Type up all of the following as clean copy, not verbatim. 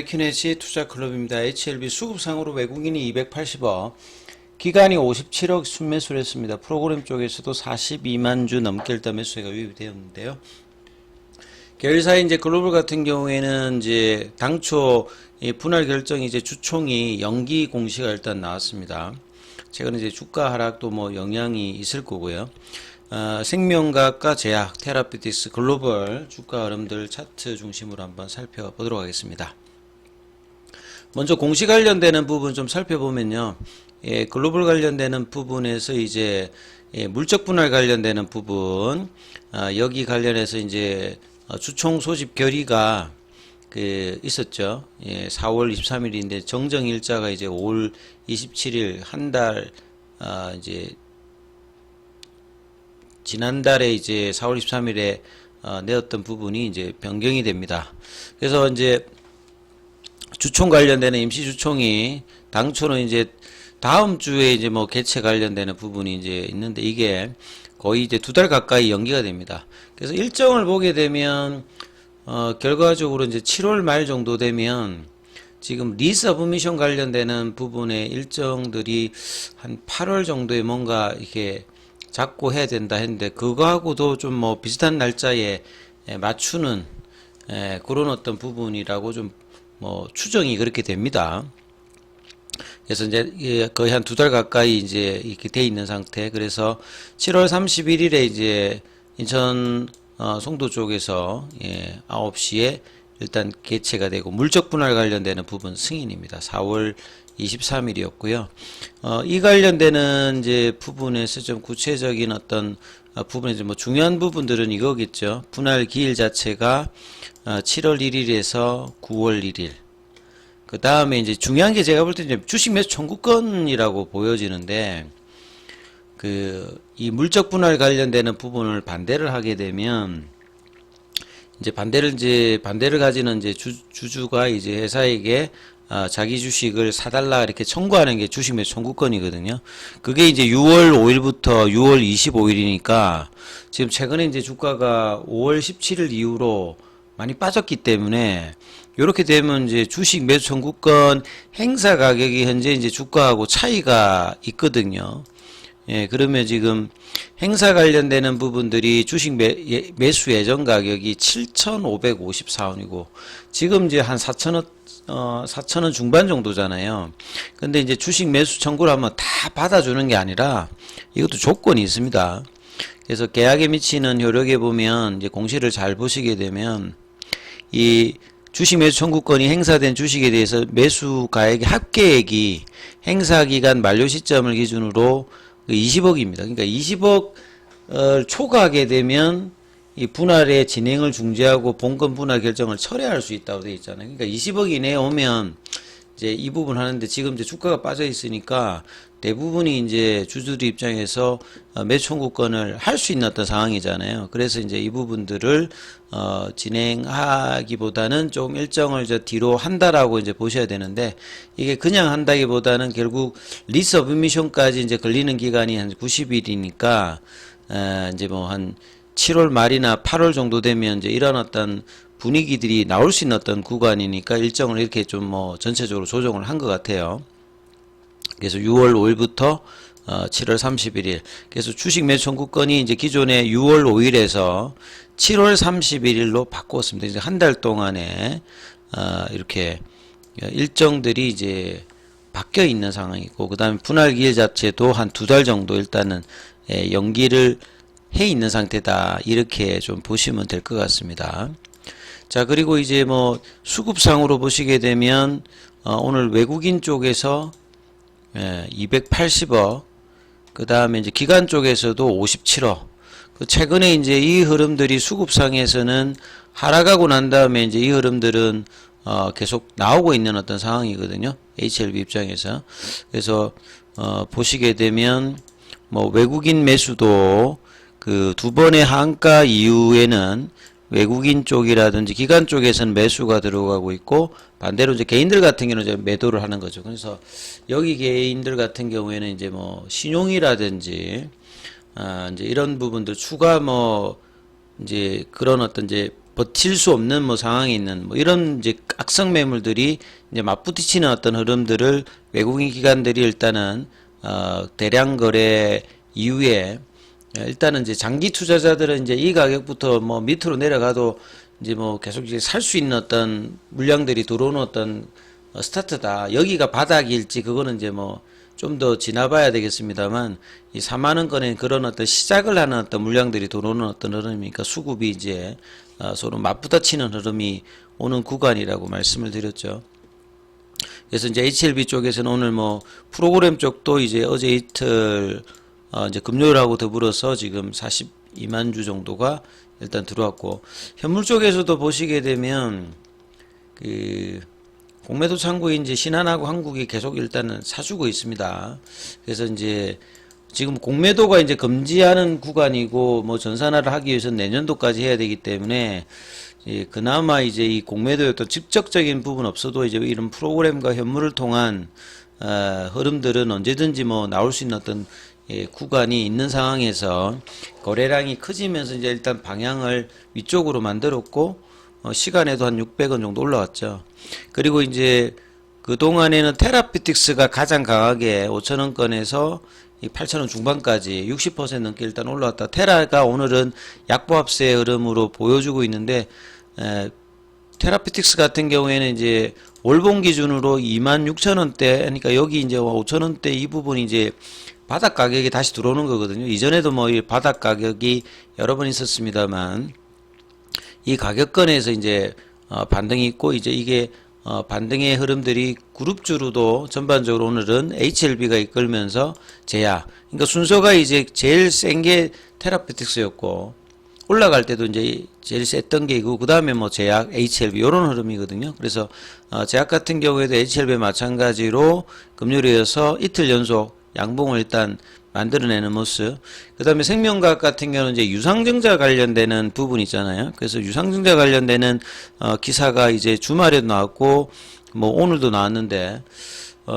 키네시 투자클럽입니다. HLB 수급상으로 외국인이 280억, 기간이 57억 순매수를 했습니다. 프로그램 쪽에서도 42만 주 넘게 일단 매수가 유입이 되었는데요. 계열사의 이제 글로벌 같은 경우에는 이제 당초 이 분할 결정이 이제 주총이 연기 공시가 일단 나왔습니다. 최근에 이제 주가 하락도 뭐 영향이 있을 거고요. 생명과학과 제약, 테라피틱스, 글로벌 주가 흐름들 차트 중심으로 한번 살펴보도록 하겠습니다. 먼저 공시 관련되는 부분 좀 살펴보면요. 글로벌 관련되는 부분에서 이제 물적 분할 관련되는 부분, 여기 관련해서 이제 주총 소집 결의가 있었죠. 4월 23일인데 정정 일자가 이제 5월 27일 한 달, 이제 지난달에 이제 4월 23일에 내었던 부분이 이제 변경이 됩니다. 그래서 이제 주총 관련되는 임시 주총이 당초는 이제 다음 주에 이제 뭐 개최 관련되는 부분이 이제 있는데 이게 거의 이제 2달 가까이 연기가 됩니다. 그래서 일정을 보게 되면 결과적으로 이제 7월 말 정도 되면 지금 리서브미션 관련되는 부분의 일정들이 한 8월 정도에 뭔가 이렇게 잡고 해야 된다 했는데 그거하고도 좀 뭐 비슷한 날짜에 맞추는 그런 어떤 부분이라고 좀 뭐 추정이 그렇게 됩니다. 그래서 이제 거의 한 2달 가까이 이제 이렇게 돼 있는 상태. 그래서 7월 31일에 이제 인천 송도 쪽에서 9시에 일단 개최가 되고 물적 분할 관련되는 부분 승인입니다. 4월 23일이었고요. 이 관련되는 이제 부분에서 좀 구체적인 어떤 부분에서 뭐 중요한 부분들은 이거겠죠. 분할 기일 자체가 7월 1일에서 9월 1일. 그 다음에 이제 중요한 게 제가 볼 때 이제 주식 매수 청구권이라고 보여지는데 이 물적 분할 관련되는 부분을 반대를 하게 되면 이제 반대를 가지는 이제 주주가 이제 회사에게 자기 주식을 사달라 이렇게 청구하는 게 주식 매수 청구권이거든요. 그게 이제 6월 5일부터 6월 25일이니까 지금 최근에 이제 주가가 5월 17일 이후로 많이 빠졌기 때문에 이렇게 되면 이제 주식 매수 청구권 행사 가격이 현재 이제 주가하고 차이가 있거든요. 그러면 지금 행사 관련되는 부분들이 주식 매수 예정 가격이 7,554원이고 지금 이제 한 4,000원 중반 정도잖아요. 근데 이제 주식 매수 청구를 하면 다 받아주는 게 아니라 이것도 조건이 있습니다. 그래서 계약에 미치는 효력에 보면 이제 공시를 잘 보시게 되면 이 주식 매수 청구권이 행사된 주식에 대해서 매수 가액의 합계액이 행사 기간 만료 시점을 기준으로 20억입니다. 그러니까 20억을 초과하게 되면 이 분할의 진행을 중지하고 본건 분할 결정을 철회할 수 있다고 되어 있잖아요. 그러니까 20억 이내에 오면 이제 이 부분 하는데 지금 이제 주가가 빠져 있으니까 대부분이 이제 주주들 입장에서 매수 청구권을 할 수 있는 어떤 상황이잖아요. 그래서 이제 이 부분들을 진행하기보다는 좀 일정을 뒤로 한다라고 이제 보셔야 되는데 이게 그냥 한다기보다는 결국 리서브미션까지 이제 걸리는 기간이 한 90일이니까 이제 뭐 한 7월 말이나 8월 정도 되면 이제 이런 어떤 분위기들이 나올 수 있는 어떤 구간이니까 일정을 이렇게 좀 뭐 전체적으로 조정을 한 것 같아요. 그래서 6월 5일부터 7월 31일. 그래서 주식 매수 청구권이 이제 기존에 6월 5일에서 7월 31일로 바꿨습니다. 이제 한 달 동안에 이렇게 일정들이 이제 바뀌어 있는 상황이고, 그 다음에 분할 기일 자체도 한 2달 정도 일단은 연기를 해 있는 상태다. 이렇게 좀 보시면 될 것 같습니다. 자, 그리고 이제 뭐 수급상으로 보시게 되면 오늘 외국인 쪽에서 280억, 그 다음에 이제 기관 쪽에서도 57억. 최근에 이제 이 흐름들이 수급상에서는 하락하고 난 다음에 이제 이 흐름들은 계속 나오고 있는 어떤 상황이거든요. HLB 입장에서. 그래서 보시게 되면 뭐 외국인 매수도 그 2번의 한가 이후에는 외국인 쪽이라든지 기관 쪽에서는 매수가 들어가고 있고 반대로 이제 개인들 같은 경우는 이제 매도를 하는 거죠. 그래서 여기 개인들 같은 경우에는 이제 뭐 신용이라든지 이제 이런 부분들 추가 뭐 이제 그런 어떤 이제 버틸 수 없는 뭐 상황에 있는 뭐 이런 이제 악성 매물들이 이제 맞부딪히는 어떤 흐름들을 외국인 기관들이 일단은 대량 거래 이후에 일단은 이제 장기 투자자들은 이제 이 가격부터 뭐 밑으로 내려가도 이제 뭐 계속 이제 살 수 있는 어떤 물량들이 들어오는 어떤 스타트다. 여기가 바닥일지 그거는 이제 뭐 좀 더 지나봐야 되겠습니다만 이 4만 원권의 그런 어떤 시작을 하는 어떤 물량들이 들어오는 어떤 흐름이니까 수급이 이제 서로 맞부딪히는 흐름이 오는 구간이라고 말씀을 드렸죠. 그래서 이제 HLB 쪽에서는 오늘 뭐 프로그램 쪽도 이제 어제 이틀 이제 금요일하고 더불어서 지금 42만 주 정도가 일단 들어왔고, 현물 쪽에서도 보시게 되면 그 공매도 창구에 이제 신한하고 한국이 계속 일단은 사주고 있습니다. 그래서 이제 지금 공매도가 이제 금지하는 구간이고 뭐 전산화를 하기 위해서 내년도까지 해야 되기 때문에 그나마 이제 이 공매도의 어떤 직접적인 부분 없어도 이제 이런 프로그램과 현물을 통한 흐름들은 언제든지 뭐 나올 수 있는 어떤 구간이 있는 상황에서 거래량이 커지면서 이제 일단 방향을 위쪽으로 만들었고 시간에도 한 600원 정도 올라왔죠. 그리고 이제 그동안에는 테라피틱스가 가장 강하게 5천원권에서 8천원 중반까지 60% 넘게 일단 올라왔다. 테라가 오늘은 약보합세 흐름으로 보여주고 있는데 테라피틱스 같은 경우에는 이제 월봉 기준으로 26,000원대, 그러니까 여기 이제 5,000원대 이 부분이 이제 바닥 가격이 다시 들어오는 거거든요. 이전에도 뭐 이 바닥 가격이 여러 번 있었습니다만 이 가격권에서 이제 반등이 있고 이제 이게 반등의 흐름들이 그룹주로도 전반적으로 오늘은 HLB가 이끌면서 제야. 그러니까 순서가 이제 제일 센 게 테라피틱스였고 올라갈 때도 이제 제일 셌던 게 이고 그 다음에 뭐 제약, HLB 이런 흐름이거든요. 그래서 제약 같은 경우에도 HLB 마찬가지로 금요일이어서 이틀 연속 양봉을 일단 만들어내는 모습. 그 다음에 생명과학 같은 경우는 이제 유상증자 관련되는 부분 있잖아요. 그래서 유상증자 관련되는 기사가 이제 주말에도 나왔고 뭐 오늘도 나왔는데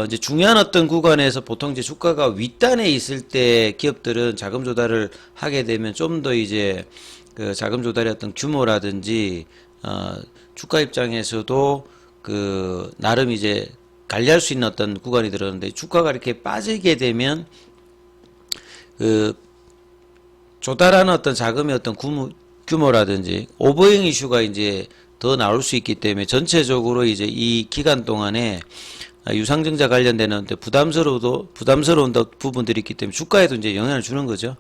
이제 중요한 어떤 구간에서 보통 이제 주가가 윗단에 있을 때 기업들은 자금 조달을 하게 되면 좀 더 이제 그 자금 조달의 어떤 규모라든지 주가 입장에서도 그 나름 이제 관리할 수 있는 어떤 구간이 들었는데 주가가 이렇게 빠지게 되면 그 조달하는 어떤 자금의 어떤 규모라든지 오버행 이슈가 이제 더 나올 수 있기 때문에 전체적으로 이제 이 기간 동안에 유상증자 관련되는 부담스러운 부분들이 있기 때문에 주가에도 이제 영향을 주는 거죠.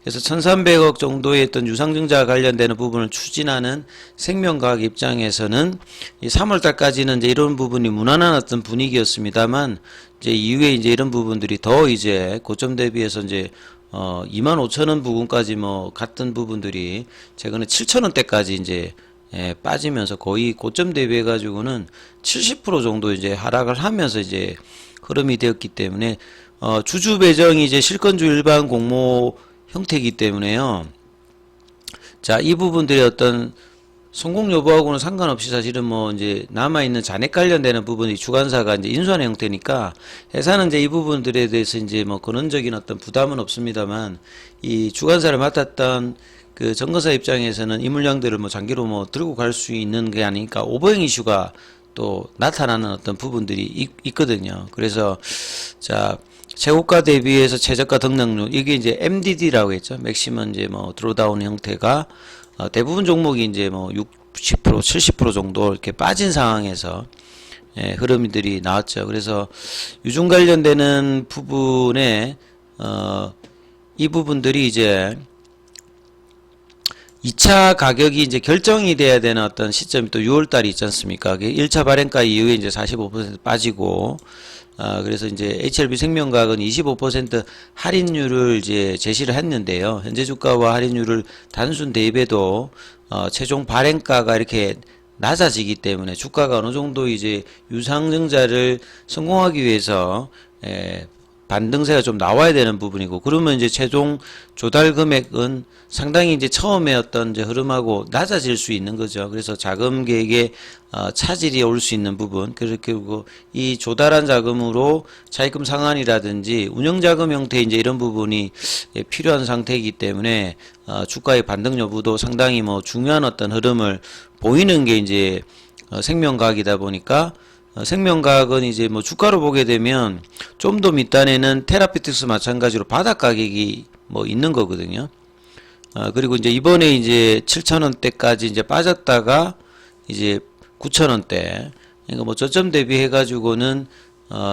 그래서 1,300억 정도의 어떤 유상증자 관련되는 부분을 추진하는 생명과학 입장에서는 이 3월달까지는 이제 이런 부분이 무난한 어떤 분위기였습니다만 이제 이후에 이제 이런 부분들이 더 이제 고점 대비해서 이제 25,000원 부근까지 뭐 갔던 부분들이 최근에 7,000원대까지 이제 빠지면서 거의 고점 대비해 가지고는 70% 정도 이제 하락을 하면서 이제 흐름이 되었기 때문에 주주 배정이 이제 실권주 일반 공모 형태이기 때문에요. 자, 이 부분들의 어떤 성공 여부하고는 상관없이 사실은 뭐 이제 남아있는 잔액 관련되는 부분이 주관사가 이제 인수하는 형태니까 회사는 이제 이 부분들에 대해서 이제 뭐 근원적인 어떤 부담은 없습니다만 이 주관사를 맡았던 그 정거사 입장에서는 이 물량들을 뭐 장기로 뭐 들고 갈 수 있는 게 아니니까 오버행 이슈가 또 나타나는 어떤 부분들이 있거든요. 그래서 자, 최고가 대비해서 최저가 등락률 이게 이제 MDD라고 했죠. 맥시멈 이제 뭐 드로다운 형태가 대부분 종목이 이제 뭐 60%, 70% 정도 이렇게 빠진 상황에서 흐름들이 나왔죠. 그래서 유중 관련되는 부분에 이 부분들이 이제 2차 가격이 이제 결정이 돼야 되는 어떤 시점이 또 6월달이 있지 않습니까? 1차 발행가 이후에 이제 45% 빠지고, 그래서 이제 HLB 생명과학은 25% 할인율을 이제 제시를 했는데요. 현재 주가와 할인율을 단순 대입해도, 최종 발행가가 이렇게 낮아지기 때문에 주가가 어느 정도 이제 유상증자를 성공하기 위해서, 반등세가 좀 나와야 되는 부분이고, 그러면 이제 최종 조달 금액은 상당히 이제 처음에 어떤 이제 흐름하고 낮아질 수 있는 거죠. 그래서 자금 계획에 차질이 올 수 있는 부분, 그리고 이 조달한 자금으로 차입금 상환이라든지 운영자금 형태 이제 이런 부분이 필요한 상태이기 때문에 주가의 반등 여부도 상당히 뭐 중요한 어떤 흐름을 보이는 게 이제 생명과학이다 보니까, 생명과학은 이제 뭐 주가로 보게 되면 좀 더 밑단에는 테라피틱스 마찬가지로 바닥 가격이 뭐 있는 거거든요. 그리고 이제 이번에 이제 7,000원대까지 이제 빠졌다가 이제 9,000원대, 그러니까 뭐 저점 대비해 가지고는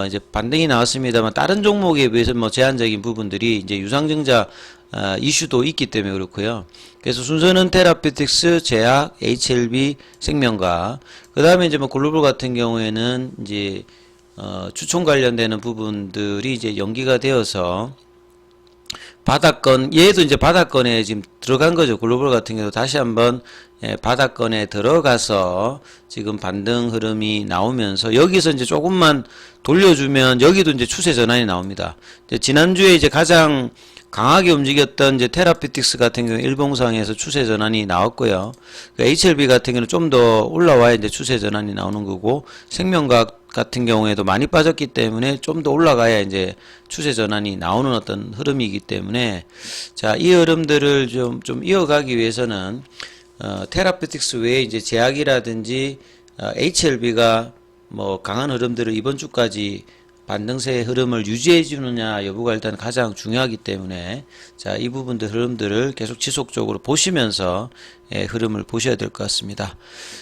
이제 반등이 나왔습니다만 다른 종목에 비해서 뭐 제한적인 부분들이 이제 유상증자 이슈도 있기 때문에 그렇고요. 그래서 순서는 테라피틱스, 제약, HLB, 생명과, 그 다음에 이제 뭐 글로벌 같은 경우에는 이제 추천 관련되는 부분들이 이제 연기가 되어서 바닥권, 얘도 이제 바닥권에 지금 들어간 거죠. 글로벌 같은 경우도 다시 한번 바닥권에 들어가서 지금 반등 흐름이 나오면서 여기서 이제 조금만 돌려주면 여기도 이제 추세 전환이 나옵니다. 이제 지난주에 이제 가장 강하게 움직였던 이제 테라피틱스 같은 경우 일봉상에서 추세 전환이 나왔고요. HLB 같은 경우는 좀 더 올라와야 이제 추세 전환이 나오는 거고, 생명과학 같은 경우에도 많이 빠졌기 때문에 좀 더 올라가야 이제 추세 전환이 나오는 어떤 흐름이기 때문에, 자, 이 흐름들을 좀 이어가기 위해서는 테라피틱스 외에 이제 제약이라든지 HLB가 뭐 강한 흐름들을 이번 주까지 반등세의 흐름을 유지해 주느냐 여부가 일단 가장 중요하기 때문에, 자, 이 부분들 흐름들을 계속 지속적으로 보시면서 흐름을 보셔야 될 것 같습니다.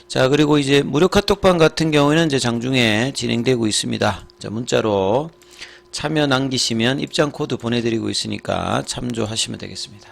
자, 그리고 이제 무료 카톡방 같은 경우에는 이제 장중에 진행되고 있습니다. 자, 문자로 참여 남기시면 입장 코드 보내드리고 있으니까 참조하시면 되겠습니다.